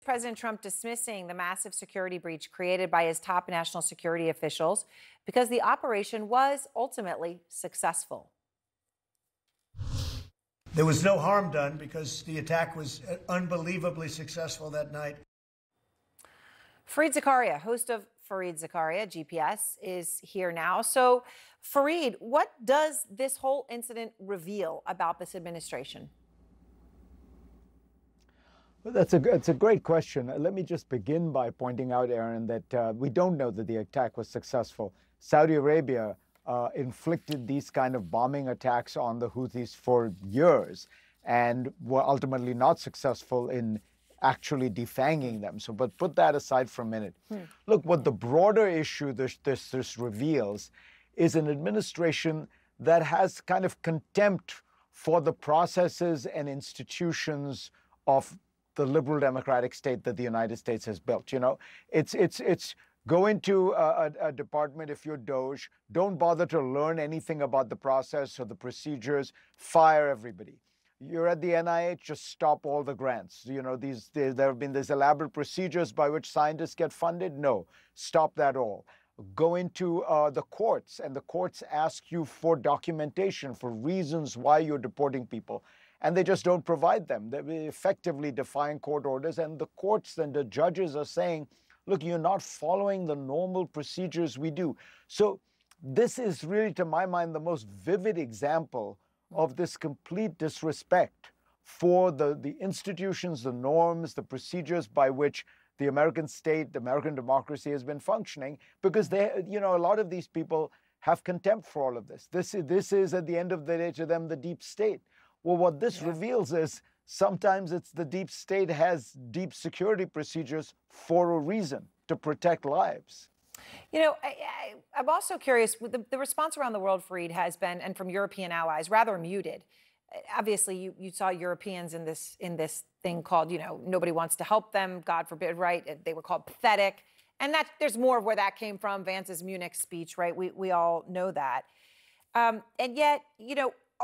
President Trump dismissing the massive security breach created by his top national security officials because the operation was ultimately successful. There was no harm done because the attack was unbelievably successful that night. Fareed Zakaria, host of Fareed Zakaria, GPS, is here now. So, Fareed, what does this whole incident reveal about this administration? Well, that's a great question. Let me just begin by pointing out, Aaron, that we don't know that the attack was successful. Saudi Arabia inflicted these kind of bombing attacks on the Houthis for years and were ultimately not successful in actually defanging them. So, but put that aside for a minute. Look, what the broader issue this reveals is an administration that has kind of contempt for the processes and institutions of the liberal democratic state that the United States has built. You know, it's go into a department if you're Doge, don't bother to learn anything about the process or the procedures, fire everybody. You're at the NIH, just stop all the grants. You know, there have been these elaborate procedures by which scientists get funded. No, stop that all. Go into the courts, and the courts ask you for documentation, for reasons why you're deporting people. And they just don't provide them. They're effectively defying court orders. And the courts and the judges are saying, look, you're not following the normal procedures we do. So this is really, to my mind, the most vivid example of this complete disrespect for the institutions, the norms, the procedures by which the American state, the American democracy has been functioning, because a lot of these people have contempt for all of this. This is, at the end of the day, to them, the deep state. Well, what this reveals is sometimes it's the deep state has deep security procedures for a reason, to protect lives. You know, I'm also curious, the response around the world, Fareed, has been, and from European allies, rather muted. Obviously, you saw Europeans in this thing called, nobody wants to help them, God forbid, right? They were called pathetic. And there's more of where that came from, Vance's Munich speech, right? We all know that. And yet,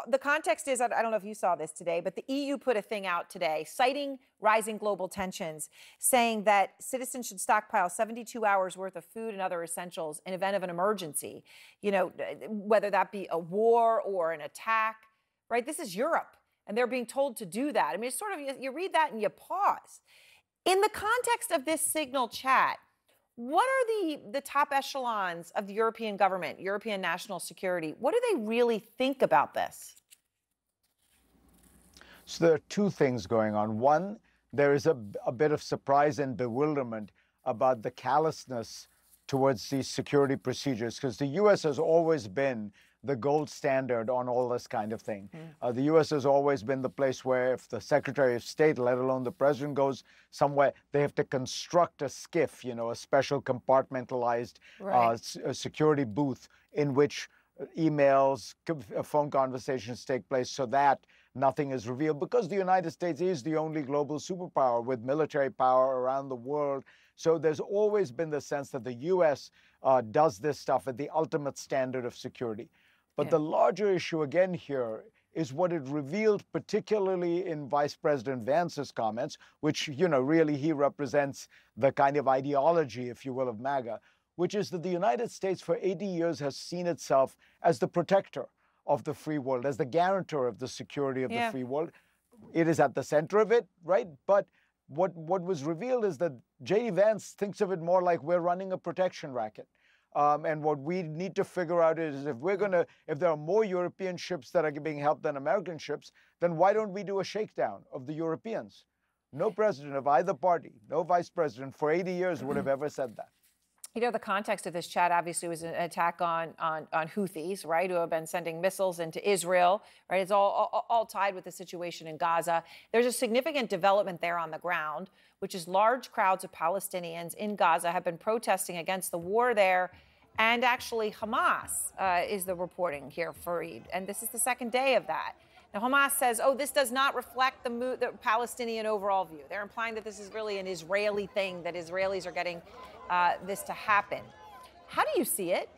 the context is, I don't know if you saw this today, but the EU put a thing out today citing rising global tensions, saying that citizens should stockpile 72 hours worth of food and other essentials in event of an emergency, whether that be a war or an attack, right? This is Europe, and they're being told to do that. I mean, it's sort of, you read that and you pause. In the context of this Signal chat, what are the top echelons of the European government, European national security? What do they really think about this? So there are two things going on. One, there is a bit of surprise and bewilderment about the callousness towards these security procedures, because the U.S. has always been the gold standard on all this kind of thing. The U.S. has always been the place where if the Secretary of State, let alone the President, goes somewhere, they have to construct a SCIF, a special compartmentalized security booth in which emails, phone conversations take place so that nothing is revealed, because the United States is the only global superpower with military power around the world. So there's always been the sense that the U.S. Does this stuff at the ultimate standard of security. But the larger issue again here is what it revealed, particularly in Vice President Vance's comments, which, really he represents the kind of ideology, if you will, of MAGA, which is that the United States for 80 years has seen itself as the protector of the free world, as the guarantor of the security of the free world. It is at the center of it, right? But what was revealed is that J.D. Vance thinks of it more like we're running a protection racket. And what we need to figure out is if there are more European ships that are being helped than American ships, then why don't we do a shakedown of the Europeans? No president of either party, no vice president for 80 years would have ever said that. The context of this chat obviously was an attack on Houthis, right, who have been sending missiles into Israel, right? It's all tied with the situation in Gaza. There's a significant development there on the ground, which is large crowds of Palestinians in Gaza have been protesting against the war there. And actually, Hamas is the reporting here, Fareed. And this is the second day of that. Now, Hamas says, this does not reflect the Palestinian overall view. They're implying that this is really an Israeli thing, that Israelis are getting this to happen. How do you see it?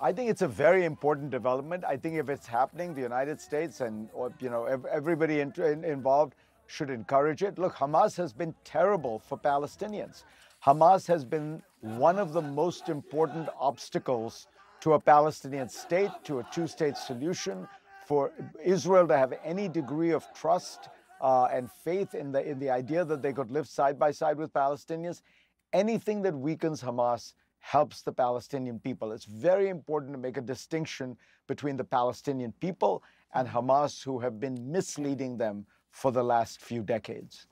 I think it's a very important development. I think if it's happening, the United States and everybody involved should encourage it. Look, Hamas has been terrible for Palestinians. Hamas has been one of the most important obstacles to a Palestinian state, to a two-state solution, for Israel to have any degree of trust and faith in the idea that they could live side by side with Palestinians. Anything that weakens Hamas helps the Palestinian people. It's very important to make a distinction between the Palestinian people and Hamas, who have been misleading them for the last few decades.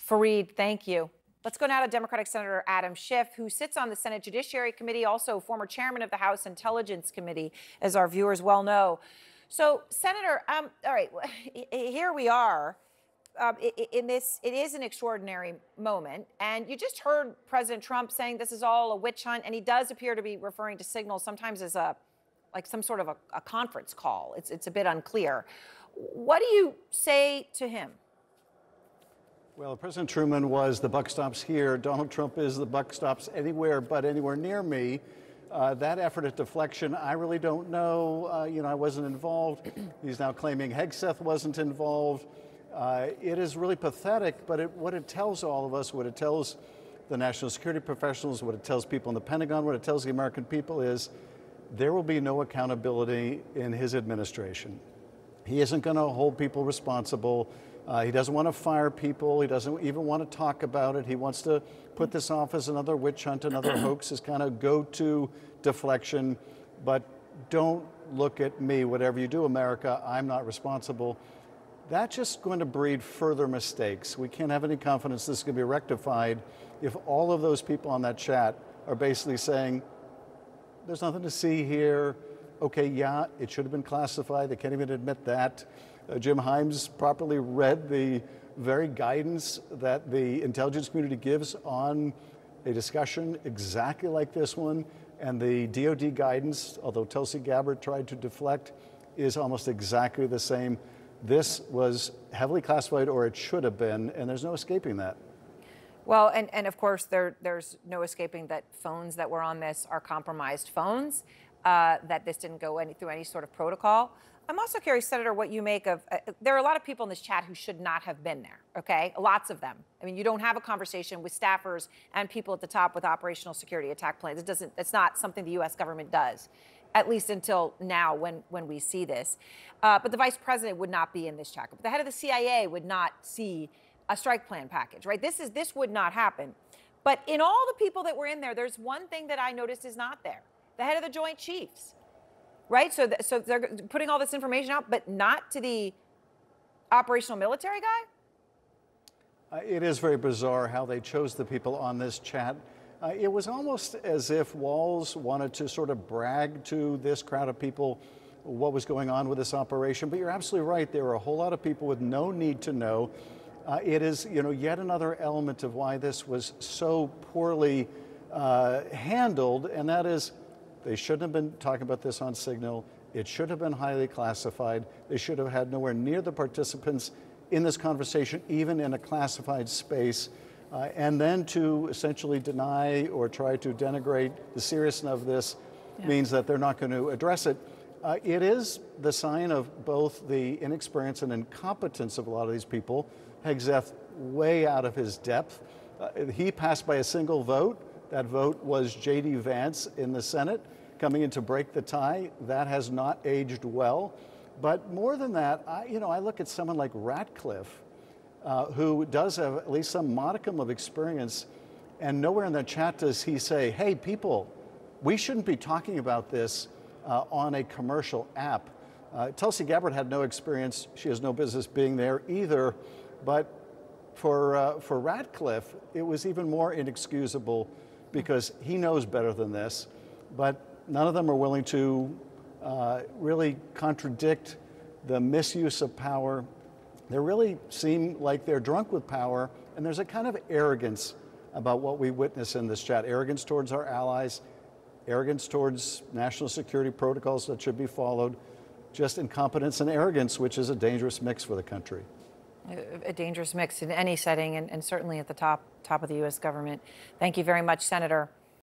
Fareed, thank you. Let's go now to Democratic Senator Adam Schiff, who sits on the Senate Judiciary Committee, also former chairman of the House Intelligence Committee, as our viewers well know. So, Senator, all right, here we are. In this, it is an extraordinary moment. And you just heard President Trump saying this is all a witch hunt, and he does appear to be referring to signals sometimes as like some sort of a conference call. It's a bit unclear. What do you say to him? Well, President Truman was the buck stops here. Donald Trump is the buck stops anywhere but anywhere near me. That effort at deflection, I really don't know. I wasn't involved. He's now claiming Hegseth wasn't involved. It is really pathetic, but what it tells all of us, what it tells the national security professionals, what it tells people in the Pentagon, what it tells the American people is there will be no accountability in his administration. He isn't going to hold people responsible. He doesn't want to fire people. He doesn't even want to talk about it. He wants to put this off as another witch hunt, another hoax, as kind of go-to deflection. But don't look at me. Whatever you do, America, I'm not responsible. That's just going to breed further mistakes. We can't have any confidence this is going to be rectified if all of those people on that chat are basically saying, there's nothing to see here. Okay, yeah, it should have been classified. They can't even admit that. Jim Himes properly read the very guidance that the intelligence community gives on a discussion exactly like this one. And the DOD guidance, although Tulsi Gabbard tried to deflect, is almost exactly the same. This was heavily classified, or it should have been, and there's no escaping that. Well, and of course, there's no escaping that phones that were on this are compromised phones, that this didn't go through any sort of protocol. I'm also curious, Senator, what you make of, there are a lot of people in this chat who should not have been there, okay? Lots of them. I mean, you don't have a conversation with staffers and people at the top with operational security attack plans. It's not something the U.S. government does, at least until now when we see this. But the vice president would not be in this chat. But the head of the CIA would not see a strike plan package, right? This would not happen. But in all the people that were in there, there's one thing that I noticed is not there. The head of the Joint Chiefs, right? So they're putting all this information out, but not to the operational military guy? It is very bizarre how they chose the people on this chat. It was almost as if Walz wanted to sort of brag to this crowd of people what was going on with this operation. But you're absolutely right. There were a whole lot of people with no need to know. It is, yet another element of why this was so poorly handled, and that is they shouldn't have been talking about this on Signal. It should have been highly classified. They should have had nowhere near the participants in this conversation, even in a classified space. And then to essentially deny or try to denigrate the seriousness of this means that they're not going to address it. It is the sign of both the inexperience and incompetence of a lot of these people. Hegseth way out of his depth. He passed by a single vote. That vote was J.D. Vance in the Senate coming in to break the tie. That has not aged well. But more than that, I look at someone like Ratcliffe, who does have at least some modicum of experience, and nowhere in the chat does he say, hey, people, we shouldn't be talking about this on a commercial app. Tulsi Gabbard had no experience. She has no business being there either. But for Ratcliffe, it was even more inexcusable because he knows better than this. But none of them are willing to really contradict the misuse of power. They really seem like they're drunk with power, and there's a kind of arrogance about what we witness in this chat. Arrogance towards our allies, arrogance towards national security protocols that should be followed, just incompetence and arrogance, which is a dangerous mix for the country. A dangerous mix in any setting, and certainly at the top of the U.S. government. Thank you very much, Senator.